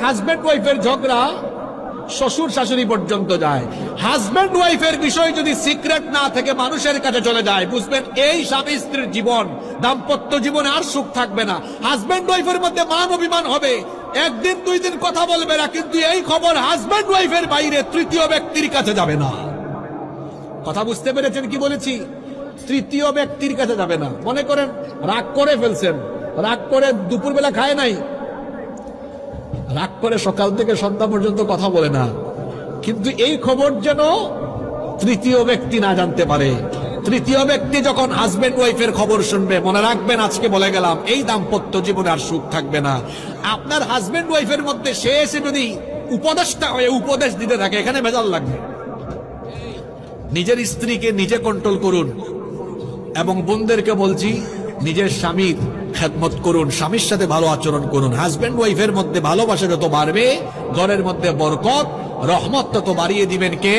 Husband ওয়াইফের ঝগড়া শ্বশুর শাশুড়ি পর্যন্ত যায়। হাজবেন্ড ওয়াইফের বিষয় যদি সিক্রেট না থেকে মানুষের কাছে চলে যায়, বুঝবেন এই স্বামী স্ত্রীর জীবন, দাম্পত্য জীবনে আর সুখ থাকবে না। হাজবেন্ড ওয়াইফের মধ্যে মান অভিমান হবে, একদিন দুই দিন কথা বলবে না, কিন্তু এই খবর হাজবেন্ড ওয়াইফের বাইরে তৃতীয় ব্যক্তির কাছে যাবে না। কথা বুঝতে পেরেছেন কি বলেছি? তৃতীয় ব্যক্তির কাছে যাবে না। মনে করেন রাগ করে ফেলছেন, রাগ করে দুপুরবেলা খায় নাই, রাগ করে সকাল থেকে সন্ধ্যা পর্যন্ত কথা বলে না, কিন্তু এই খবর যেন তৃতীয় ব্যক্তি না জানতে পারে। তৃতীয় ব্যক্তি যখন হাজবেন্ড ওয়াইফের খবর শুনবে, মনে রাখবেন আজকে বলে গেলাম, এই দাম্পত্য জীবনে আর সুখ থাকবে না। আপনার হাজবেন্ড ওয়াইফের মধ্যে সে এসে যদি উপদেশটা হয়ে উপদেশ দিতে থাকে, এখানে ভেজাল লাগবে। নিজের স্ত্রীকে নিজে কন্ট্রোল করুন, এবং বোনদেরকে বলছি নিজের স্বামীর খেদমত করুন, স্বামীর সাথে ভালো আচরণ করুন। হাজবেন্ড ওয়াইফের মধ্যে ভালোবাসা যত বাড়বে, ঘরের মধ্যে বরকত রহমত তত বাড়িয়ে দিবেন কে?